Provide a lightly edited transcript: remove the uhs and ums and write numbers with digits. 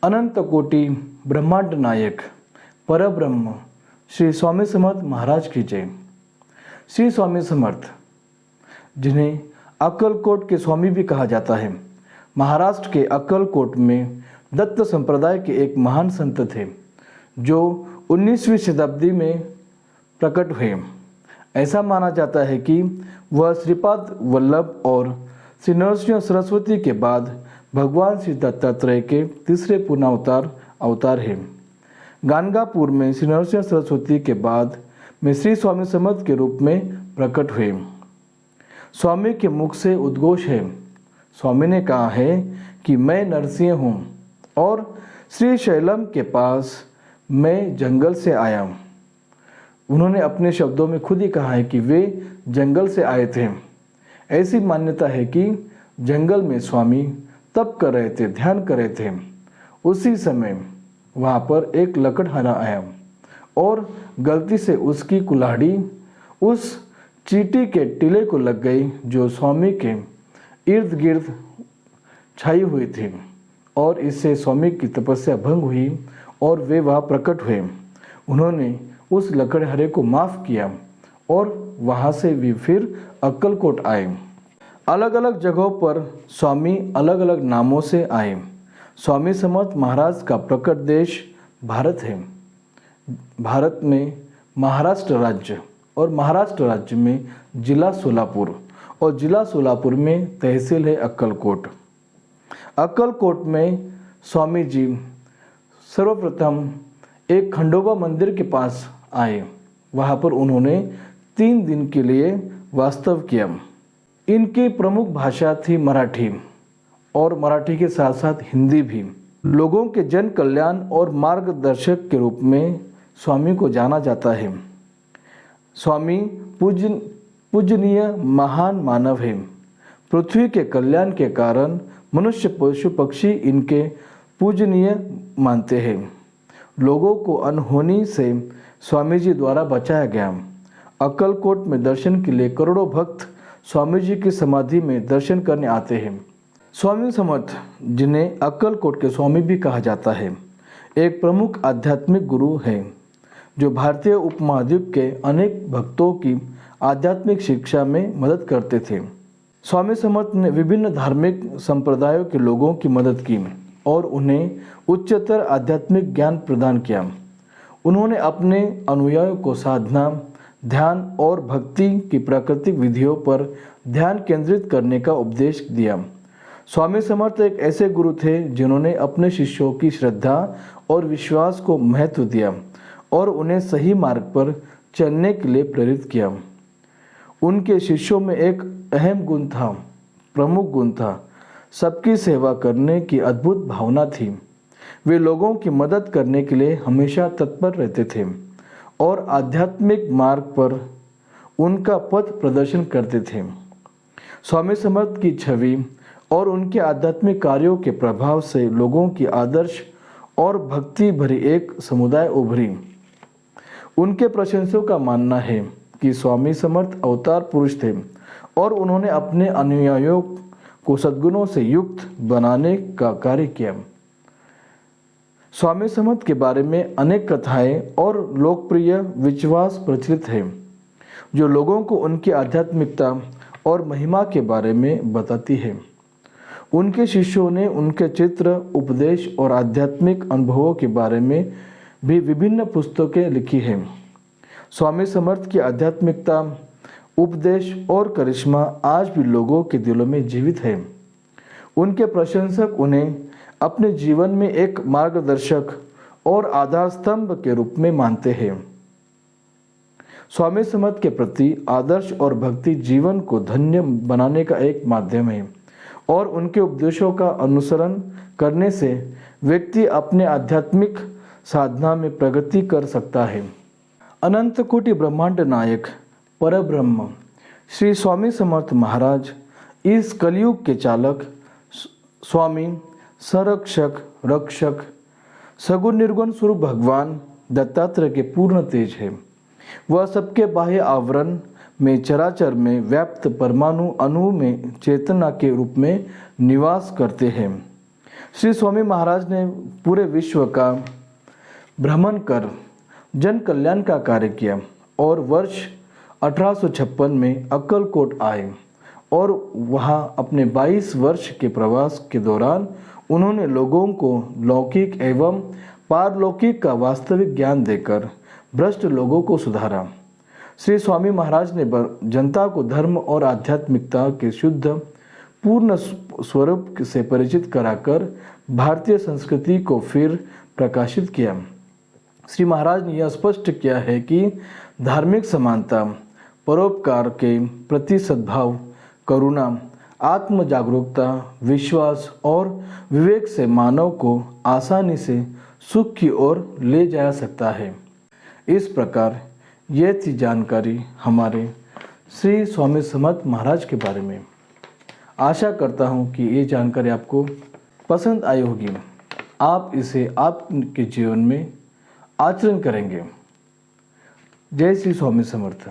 अनंत कोटि ब्रह्मांड नायक परब्रह्म श्री स्वामी समर्थ महाराज की जय। श्री स्वामी समर्थ, जिन्हें अक्कलकोट के स्वामी भी कहा जाता है, महाराष्ट्र के अक्कलकोट में दत्त संप्रदाय के एक महान संत थे जो 19वीं शताब्दी में प्रकट हुए। ऐसा माना जाता है कि वह श्रीपाद वल्लभ और श्री नरसिंह सरस्वती के बाद भगवान श्री दत्तात्रेय के तीसरे पूर्णावतार अवतार हैं। गाणगापुर में श्री नरसिंह सरस्वती के बाद में श्री स्वामी समर्थ के रूप में प्रकट हुए। स्वामी के मुख से उद्घोष है। स्वामी ने कहा है कि मैं नरसिंह हूँ और श्री शैलम के पास मैं जंगल से आया। उन्होंने अपने शब्दों में खुद ही कहा है कि वे जंगल से आए थे। ऐसी मान्यता है कि जंगल में स्वामी तप कर रहे थे, ध्यान कर रहे थे। उसी समय वहाँ पर एक लकड़हारा आया और गलती से उसकी कुल्हाड़ी उस चींटी के टीले को लग गई जो स्वामी के इर्द गिर्द छाई हुई थी, और इससे स्वामी की तपस्या भंग हुई और वे वहाँ प्रकट हुए। उन्होंने उस लकड़हारे को माफ़ किया और वहाँ से वे फिर अक्कलकोट आए। अलग अलग जगहों पर स्वामी अलग अलग नामों से आए। स्वामी समर्थ महाराज का प्रकट देश भारत है। भारत में महाराष्ट्र राज्य और महाराष्ट्र राज्य में जिला सोलापुर और जिला सोलापुर में तहसील है अक्कलकोट। अक्कलकोट में स्वामी जी सर्वप्रथम एक खंडोबा मंदिर के पास आए। वहाँ पर उन्होंने 3 दिन के लिए वास्तव किया। इनकी प्रमुख भाषा थी मराठी और मराठी के साथ साथ हिंदी भी। लोगों के जन कल्याण और मार्गदर्शक के रूप में स्वामी को जाना जाता है। स्वामी पूजनीय महान मानव है। पृथ्वी के कल्याण के कारण मनुष्य पशु पक्षी इनके पूजनीय मानते हैं। लोगों को अनहोनी से स्वामी जी द्वारा बचाया गया। अक्कलकोट में दर्शन के लिए करोड़ों भक्त स्वामी जी की समाधि में दर्शन करने आते हैं। स्वामी समर्थ, जिन्हें अक्कलकोट के स्वामी भी कहा जाता है, एक प्रमुख आध्यात्मिक गुरु हैं जो भारतीय उपमहाद्वीप के अनेक भक्तों की आध्यात्मिक शिक्षा में मदद करते थे। स्वामी समर्थ ने विभिन्न धार्मिक संप्रदायों के लोगों की मदद की और उन्हें उच्चतर आध्यात्मिक ज्ञान प्रदान किया। उन्होंने अपने अनुयायियों को साधना, ध्यान और भक्ति की प्राकृतिक विधियों पर ध्यान केंद्रित करने का उपदेश दिया। स्वामी समर्थ एक ऐसे गुरु थे जिन्होंने अपने शिष्यों की श्रद्धा और विश्वास को महत्व दिया और उन्हें सही मार्ग पर चलने के लिए प्रेरित किया। उनके शिष्यों में एक अहम गुण था, प्रमुख गुण था, सबकी सेवा करने की अद्भुत भावना थी। वे लोगों की मदद करने के लिए हमेशा तत्पर रहते थे और आध्यात्मिक मार्ग पर उनका पथ प्रदर्शन करते थे। स्वामी समर्थ की छवि और उनके आध्यात्मिक कार्यों के प्रभाव से लोगों की आदर्श और भक्ति भरी एक समुदाय उभरी। उनके प्रशंसकों का मानना है कि स्वामी समर्थ अवतार पुरुष थे और उन्होंने अपने अनुयायियों को सद्गुणों से युक्त बनाने का कार्य किया। स्वामी समर्थ के बारे में अनेक कथाएं और लोकप्रिय विश्वास प्रचलित हैं जो लोगों को उनकी आध्यात्मिकता और महिमा के बारे में बताती है। उनके शिष्यों ने उनके चित्र, उपदेश और आध्यात्मिक अनुभवों के बारे में भी विभिन्न पुस्तकें लिखी हैं। स्वामी समर्थ की आध्यात्मिकता, उपदेश और करिश्मा आज भी लोगों के दिलों में जीवित है। उनके प्रशंसक उन्हें अपने जीवन में एक मार्गदर्शक और आधार स्तंभ के रूप में मानते हैं। स्वामी समर्थ के प्रति आदर्श और भक्ति जीवन को धन्य बनाने का एक माध्यम है और उनके उपदेशों का अनुसरण करने से व्यक्ति अपने आध्यात्मिक साधना में प्रगति कर सकता है। अनंत कोटि ब्रह्मांड नायक परब्रह्म श्री स्वामी समर्थ महाराज इस कलयुग के चालक, स्वामी, संरक्षक, रक्षक, सगुण निर्गुण स्वरूप भगवान दत्तात्रेय के पूर्ण तेज है। वह सबके बाह्य आवरण में चराचर में व्याप्त परमाणु अणु में चेतना के रूप में निवास करते हैं। श्री स्वामी महाराज ने पूरे विश्व का भ्रमण कर जन कल्याण का कार्य किया और वर्ष 1856 में अक्कलकोट आए और वहाँ अपने 22 वर्ष के प्रवास के दौरान उन्होंने लोगों को लौकिक एवं पारलौकिक का वास्तविक ज्ञान देकर भ्रष्ट लोगों को सुधारा। श्री स्वामी महाराज ने जनता को धर्म और आध्यात्मिकता के शुद्ध पूर्ण स्वरूप से परिचित कराकर भारतीय संस्कृति को फिर प्रकाशित किया। श्री महाराज ने यह स्पष्ट किया है कि धार्मिक समानता, परोपकार के प्रति सद्भाव, करुणा, आत्म जागरूकता, विश्वास और विवेक से मानव को आसानी से सुख की ओर ले जा सकता है। इस प्रकार ये थी जानकारी हमारे श्री स्वामी समर्थ महाराज के बारे में। आशा करता हूँ कि ये जानकारी आपको पसंद आई होगी। आप इसे आपके जीवन में आचरण करेंगे। जय श्री स्वामी समर्थ।